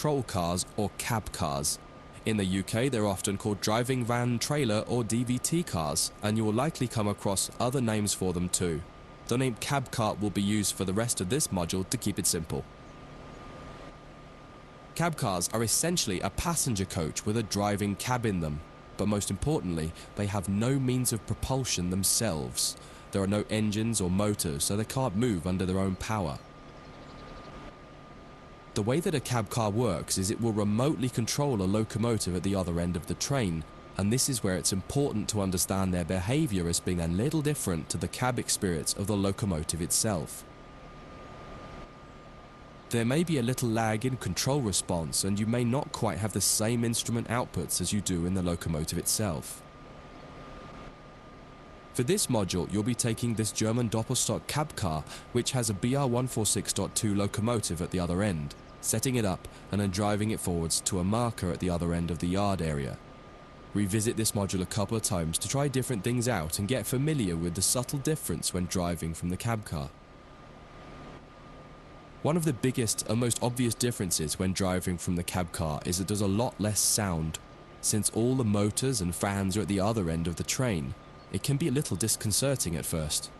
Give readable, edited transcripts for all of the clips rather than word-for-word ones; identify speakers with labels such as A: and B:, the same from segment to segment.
A: patrol cars or cab cars. In the UK, they're often called driving van, trailer or DVT cars, and you will likely come across other names for them too. The name cab car will be used for the rest of this module to keep it simple. Cab cars are essentially a passenger coach with a driving cab in them, but most importantly, they have no means of propulsion themselves. There are no engines or motors, so they can't move under their own power. The way that a cab car works is it will remotely control a locomotive at the other end of the train, and this is where it's important to understand their behavior as being a little different to the cab experience of the locomotive itself. There may be a little lag in control response, and you may not quite have the same instrument outputs as you do in the locomotive itself. For this module, you'll be taking this German Doppelstock cab car, which has a BR146.2 locomotive at the other end, setting it up and then driving it forwards to a marker at the other end of the yard area. Revisit this module a couple of times to try different things out and get familiar with the subtle difference when driving from the cab car. One of the biggest and most obvious differences when driving from the cab car is that there's a lot less sound. Since all the motors and fans are at the other end of the train, it can be a little disconcerting at first.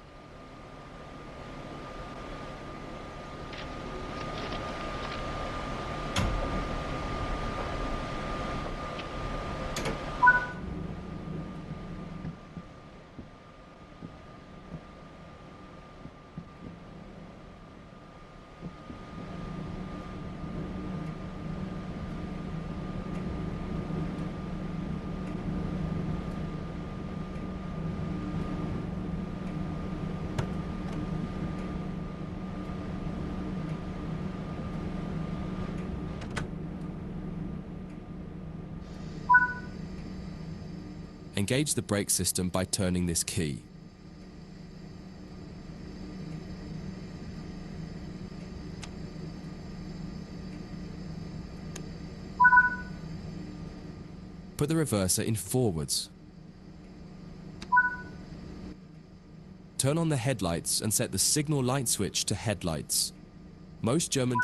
A: Engage the brake system by turning this key. Put the reverser in forwards. Turn on the headlights and set the signal light switch to headlights. Most German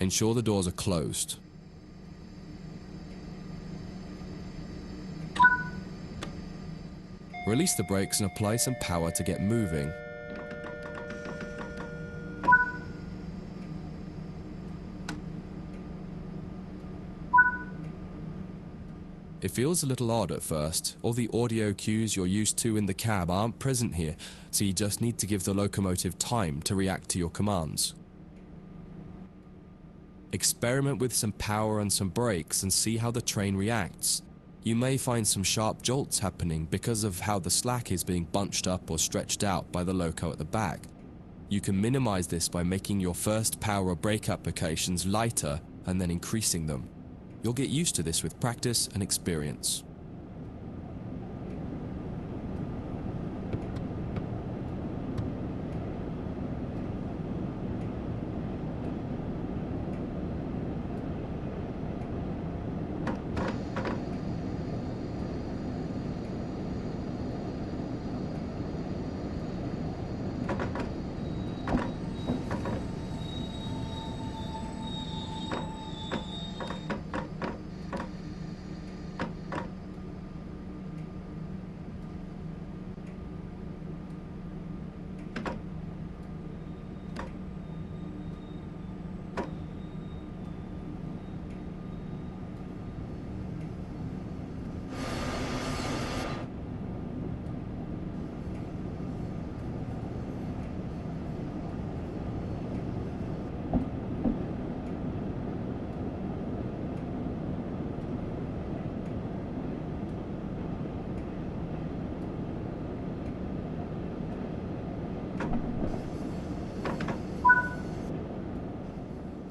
A: ensure the doors are closed. Release the brakes and apply some power to get moving. It feels a little odd at first. All the audio cues you're used to in the cab aren't present here, so you just need to give the locomotive time to react to your commands. Experiment with some power and some brakes and see how the train reacts. You may find some sharp jolts happening because of how the slack is being bunched up or stretched out by the loco at the back. You can minimize this by making your first power or brake applications lighter and then increasing them. You'll get used to this with practice and experience.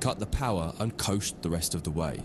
A: Cut the power and coast the rest of the way.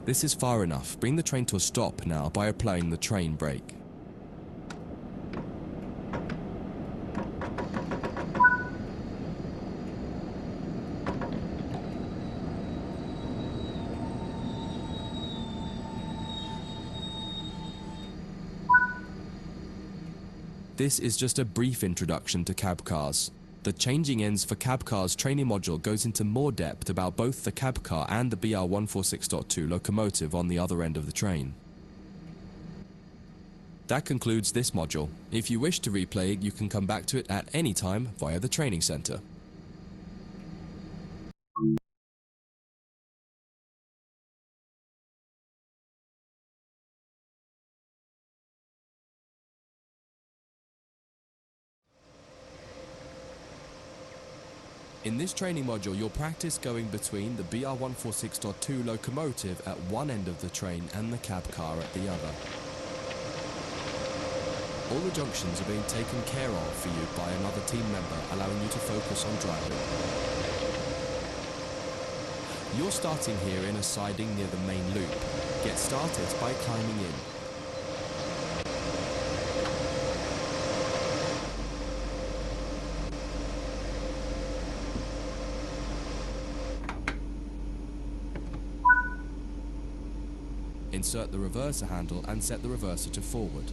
A: This is far enough. Bring the train to a stop now by applying the train brake. This is just a brief introduction to cab cars. The changing ends for cab cars training module goes into more depth about both the cab car and the BR146.2 locomotive on the other end of the train. That concludes this module. If you wish to replay it, you can come back to it at any time via the training center. In this training module, you'll practice going between the BR146.2 locomotive at one end of the train and the cab car at the other. All the junctions are being taken care of for you by another team member, allowing you to focus on driving. You're starting here in a siding near the main loop. Get started by climbing in. Insert the reverser handle and set the reverser to forward.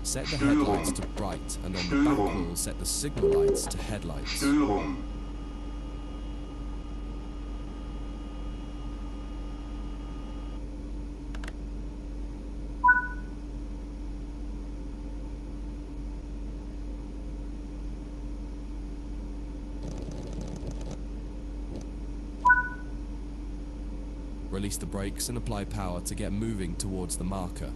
A: Set the headlights to bright, and on the back wheel set the signal lights to headlights. Release the brakes and apply power to get moving towards the marker.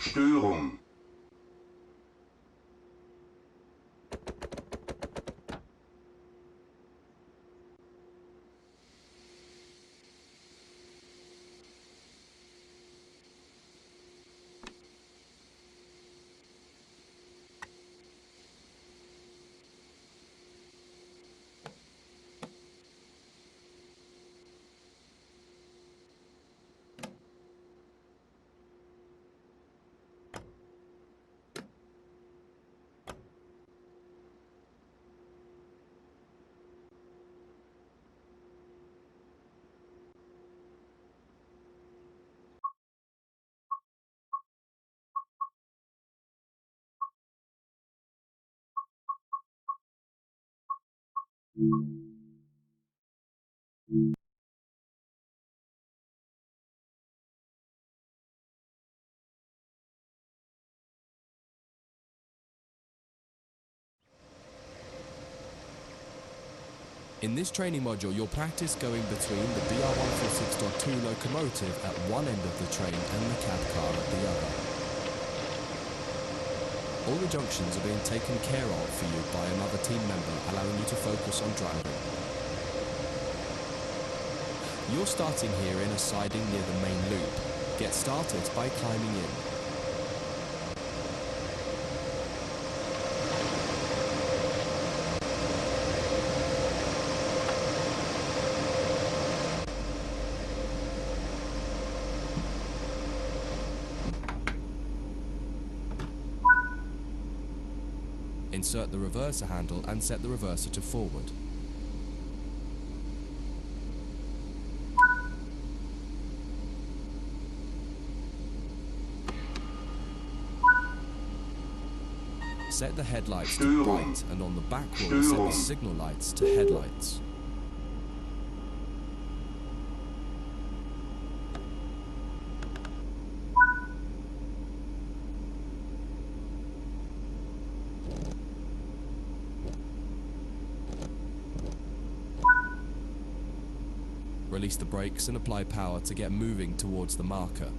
B: Störung.
A: In this training module, you'll practice going between the BR146.2 locomotive at one end of the train and the cab car at the other. All the junctions are being taken care of for you by another team member, allowing you to focus on driving. You're starting here in a siding near the main loop. Get started by climbing in. Insert the reverser handle and set the reverser to forward. Set the headlights to bright and on the back wheel set the signal lights to headlights. Release the brakes and apply power to get moving towards the marker.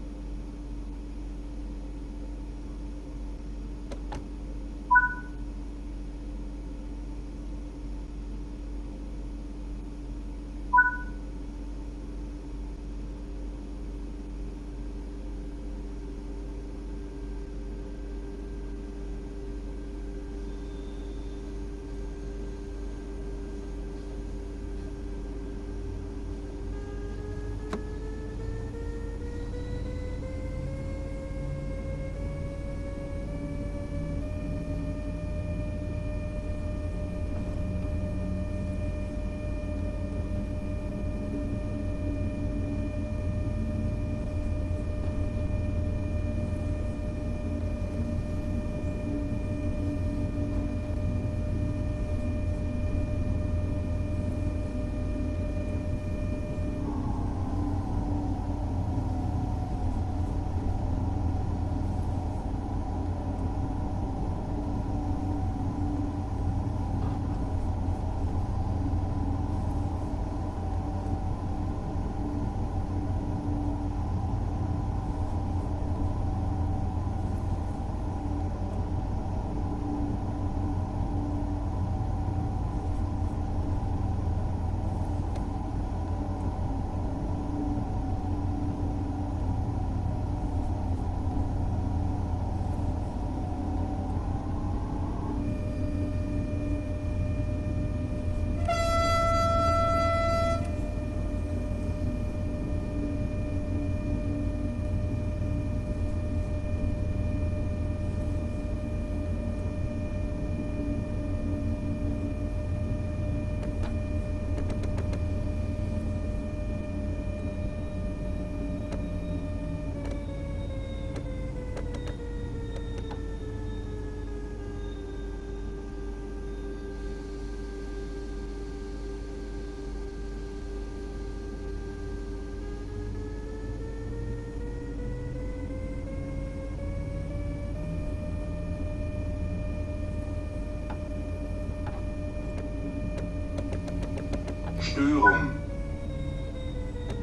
B: Störung.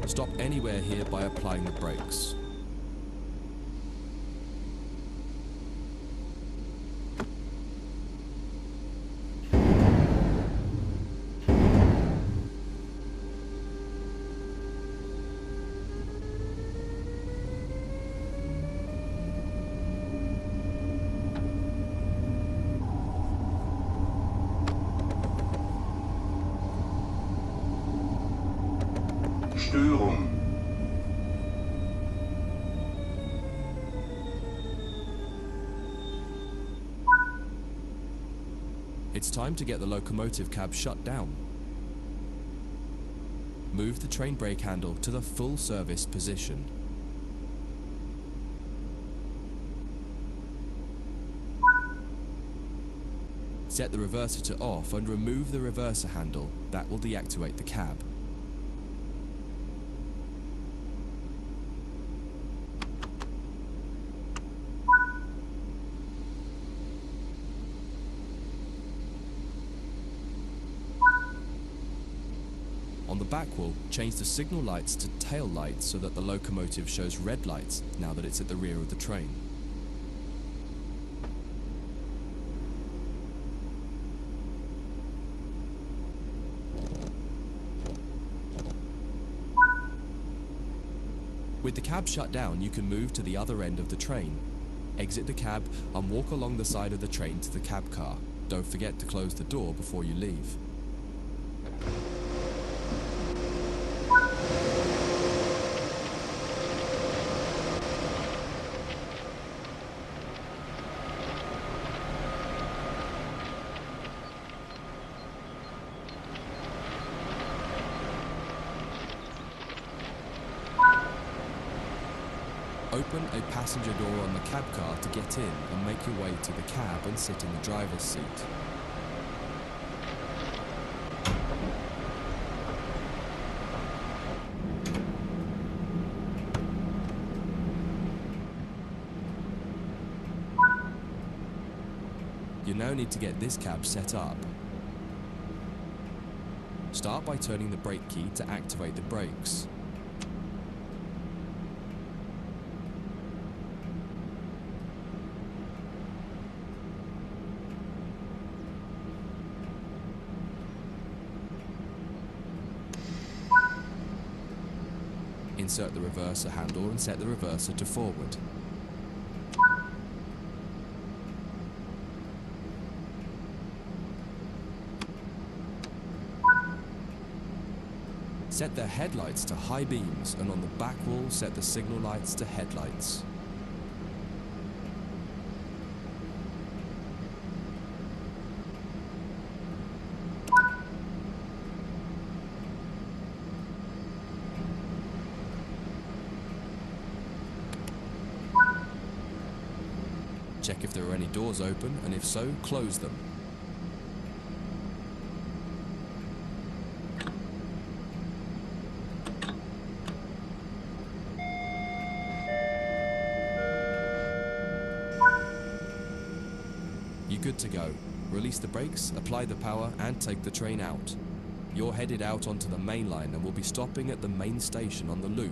A: Stop anywhere here by applying the brakes.
B: Störung.
A: It's time to get the locomotive cab shut down. Move the train brake handle to the full service position. Set the reverser to off and remove the reverser handle. That will deactivate the cab. On the back wall, change the signal lights to tail lights so that the locomotive shows red lights now that it's at the rear of the train. With the cab shut down, you can move to the other end of the train. Exit the cab and walk along the side of the train to the cab car. Don't forget to close the door before you leave. Open a passenger door on the cab car to get in and make your way to the cab and sit in the driver's seat. You now need to get this cab set up. Start by turning the brake key to activate the brakes. Insert the reverser handle and set the reverser to forward. Set the headlights to high beams and on the back wall set the signal lights to headlights. Check if there are any doors open, and if so, close them. You're good to go. Release the brakes, apply the power, and take the train out. You're headed out onto the main line and will be stopping at the main station on the loop.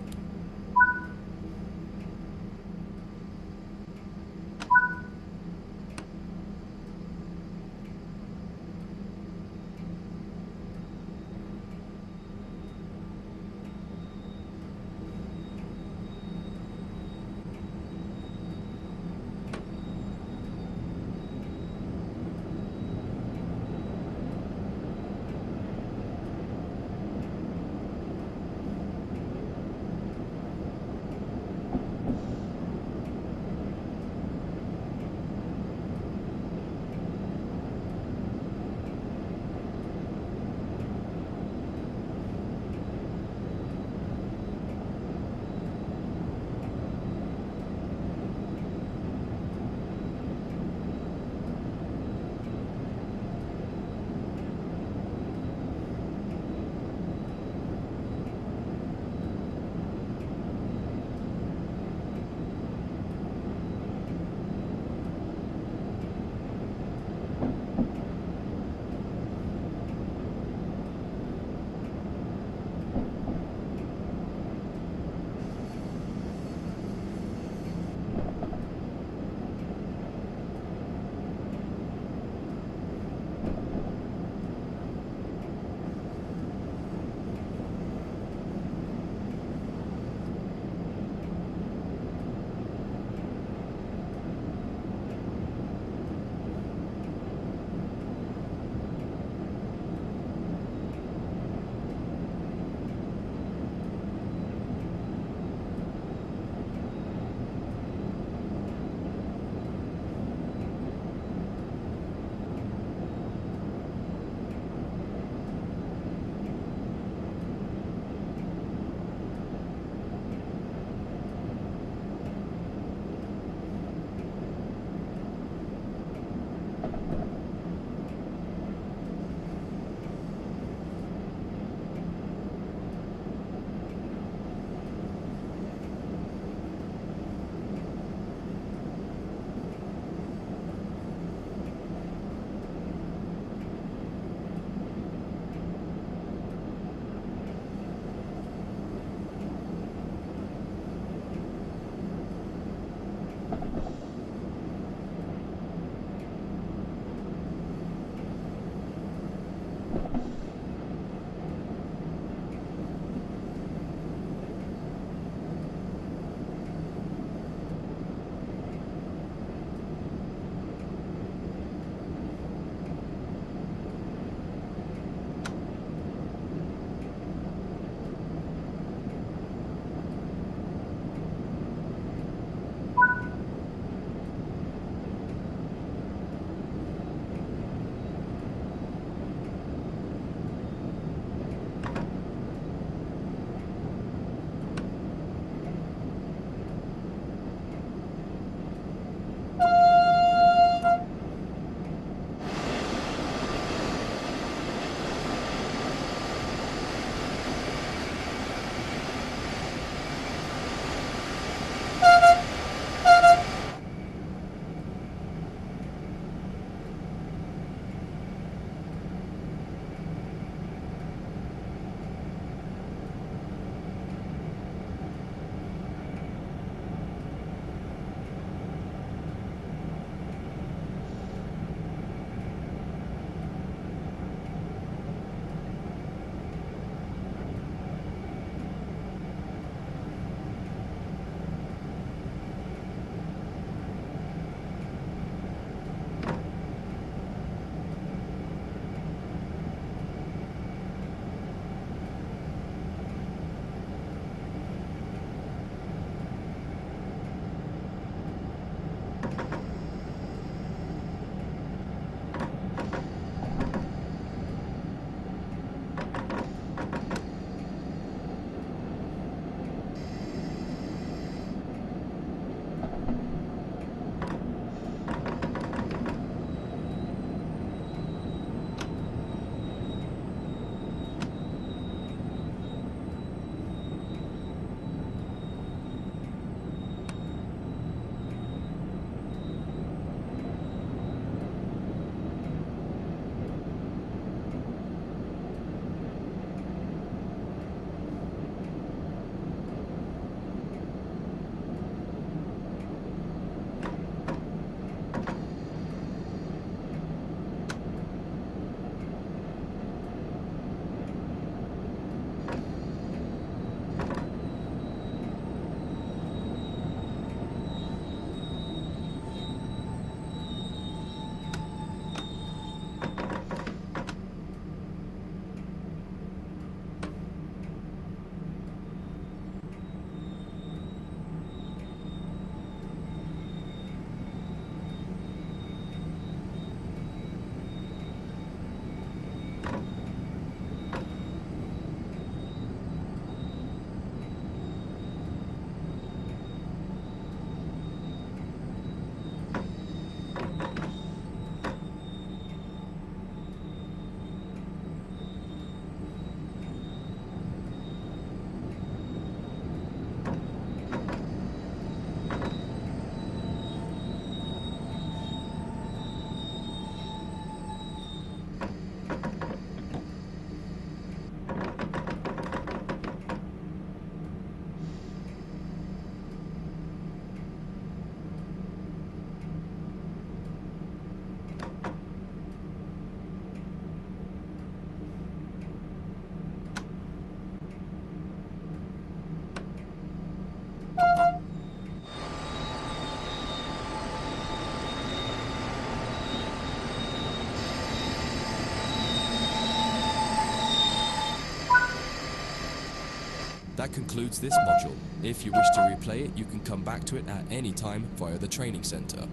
A: That concludes this module. If you wish to replay it, you can come back to it at any time via the training center.